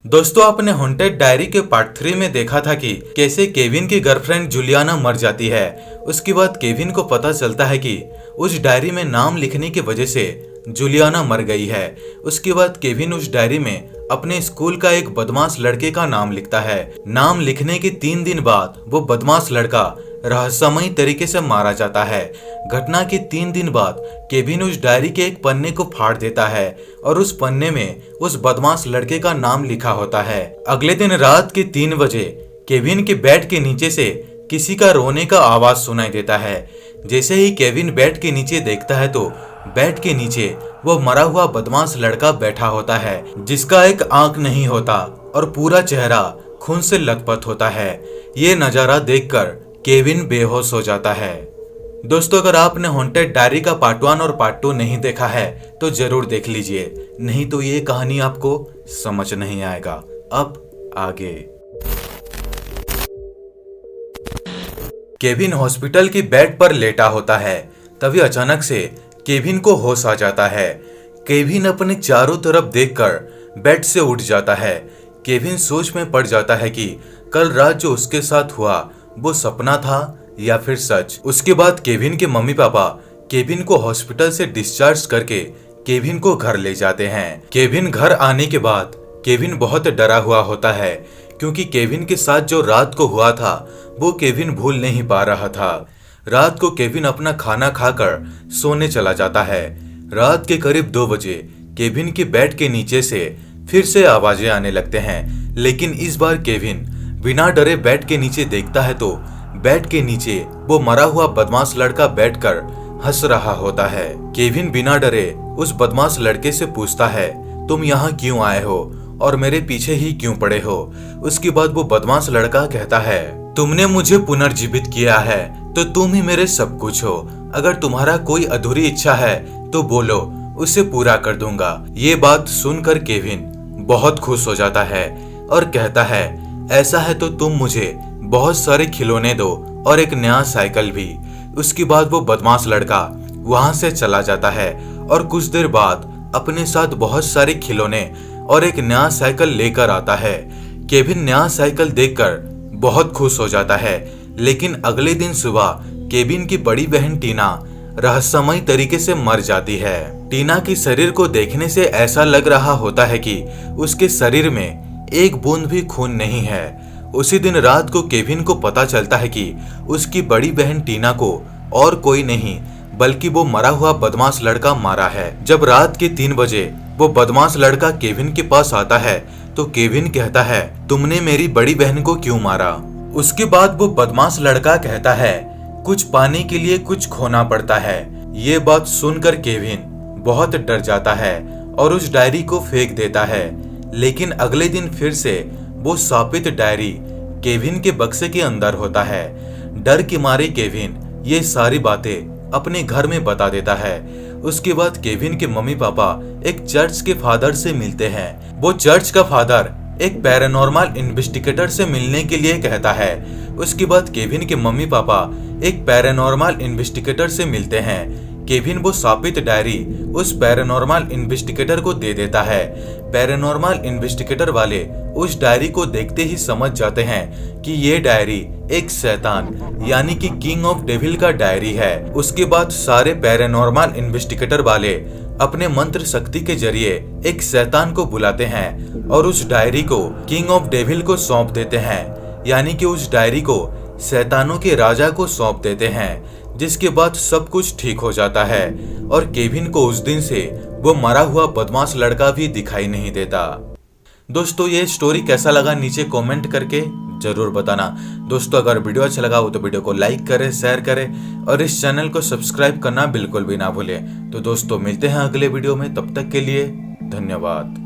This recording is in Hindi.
दोस्तों, आपने हॉन्टेड डायरी के पार्ट 3 में देखा था कि कैसे केविन की गर्लफ्रेंड जूलियाना मर जाती है। उसके बाद केविन को पता चलता है कि उस डायरी में नाम लिखने की वजह से जूलियाना मर गई है। उसके बाद केविन उस डायरी में अपने स्कूल का एक बदमाश लड़के का नाम लिखता है। नाम लिखने के 3 दिन बाद वो बदमाश लड़का रहस्यमयी तरीके से मारा जाता है। घटना के 3 दिन बाद केविन उस डायरी के एक पन्ने को फाड़ देता है और उस पन्ने में उस बदमाश लड़के का नाम लिखा होता है। अगले दिन रात के 3 बजे केविन के बेड के नीचे से किसी का रोने का आवाज सुनाई देता है। जैसे ही केविन बेड के नीचे देखता है तो बेड के नीचे वो मरा हुआ बदमाश लड़का बैठा होता है, जिसका एक आंख नहीं होता और पूरा चेहरा खून से लथपथ होता है। ये नजारा देखकर केविन बेहोश हो जाता है। दोस्तों, अगर आपने हॉन्टेड डायरी का पार्ट 1 और पार्ट 2 नहीं देखा है तो जरूर देख लीजिए, नहीं तो ये कहानी आपको समझ नहीं आएगा। अब आगे। केविन हॉस्पिटल की बेड पर लेटा होता है। तभी अचानक से केविन को होश आ जाता है। केविन अपने चारों तरफ देखकर बेड से उठ जाता है। केविन सोच में पड़ जाता है कि कल रात जो उसके साथ हुआ वो सपना था या फिर सच। उसके बाद केविन के मम्मी पापा केविन को हॉस्पिटल से डिस्चार्ज करके केविन को घर ले जाते हैं। केविन घर आने के बाद केविन बहुत डरा हुआ होता है, क्योंकि केविन के साथ जो रात को हुआ था वो केविन भूल नहीं पा रहा था। रात को केविन अपना खाना खाकर सोने चला जाता है। रात के करीब 2 बजे केविन के बेड के नीचे से फिर से आवाजें आने लगते हैं, लेकिन इस बार केविन बिना डरे बेड के नीचे देखता है तो बेड के नीचे वो मरा हुआ बदमाश लड़का बैठकर हंस रहा होता है। केविन बिना डरे उस बदमाश लड़के से पूछता है, तुम यहाँ क्यों आए हो और मेरे पीछे ही क्यों पड़े हो? उसके बाद वो बदमाश लड़का कहता है, तुमने मुझे पुनर्जीवित किया है तो तुम ही मेरे सब कुछ हो। अगर तुम्हारा कोई अधूरी इच्छा है तो बोलो, उसे पूरा कर दूंगा। ये बात सुनकर केविन बहुत खुश हो जाता है और कहता है, ऐसा है तो तुम मुझे बहुत सारे खिलौने दो और एक नया साइकिल भी। उसके बाद वो बदमाश लड़का वहां से चला जाता है और कुछ देर बाद अपने साथ बहुत सारे खिलौने और एक नया साइकिल लेकर आता है। केविन नया साइकिल देखकर बहुत खुश हो जाता है, लेकिन अगले दिन सुबह केविन की बड़ी बहन टीना रहस्यमयी तरीके से मर जाती है। टीना के शरीर को देखने से ऐसा लग रहा होता है कि उसके शरीर में एक बूंद भी खून नहीं है। उसी दिन रात को केविन को पता चलता है कि उसकी बड़ी बहन टीना को और कोई नहीं बल्कि वो मरा हुआ बदमाश लड़का मारा है। जब रात के 3 बजे वो बदमाश लड़का केविन के पास आता है तो केविन कहता है, तुमने मेरी बड़ी बहन को क्यों मारा? उसके बाद वो बदमाश लड़का कहता है, कुछ पाने के लिए कुछ खोना पड़ता है। ये बात सुनकर केविन बहुत डर जाता है और उस डायरी को फेंक देता है। लेकिन अगले दिन फिर से वो शापित डायरी केविन के बक्से के अंदर होता है। डर के मारे केविन ये सारी बातें अपने घर में बता देता है। उसके बाद केविन के मम्मी पापा एक चर्च के फादर से मिलते हैं। वो चर्च का फादर एक पैरानॉर्मल इन्वेस्टिगेटर से मिलने के लिए कहता है। उसके बाद केविन के मम्मी पापा एक पैरानॉर्मल इन्वेस्टिगेटर से मिलते हैं। केविन वो शापित डायरी उस पैरानॉर्मल इन्वेस्टिगेटर को दे देता है। पैरानॉर्मल इन्वेस्टिगेटर वाले उस डायरी को देखते ही समझ जाते हैं कि ये डायरी एक शैतान यानी कि किंग ऑफ डेविल का डायरी है। उसके बाद सारे पैरानॉर्मल इन्वेस्टिगेटर वाले अपने मंत्र शक्ति के जरिए एक शैतान को बुलाते हैं और उस डायरी को किंग ऑफ डेविल को सौंप देते हैं, यानी कि उस डायरी को शैतानों के राजा को सौंप देते हैं। जिसके बाद सब कुछ ठीक हो जाता है और केविन को उस दिन से वो मरा हुआ बदमाश लड़का भी दिखाई नहीं देता। दोस्तों, ये स्टोरी कैसा लगा नीचे कमेंट करके जरूर बताना। दोस्तों, अगर वीडियो अच्छा लगा हो तो वीडियो को लाइक करें, शेयर करें और इस चैनल को सब्सक्राइब करना बिल्कुल भी ना भूलें। तो दोस्तों, मिलते हैं अगले वीडियो में, तब तक के लिए धन्यवाद।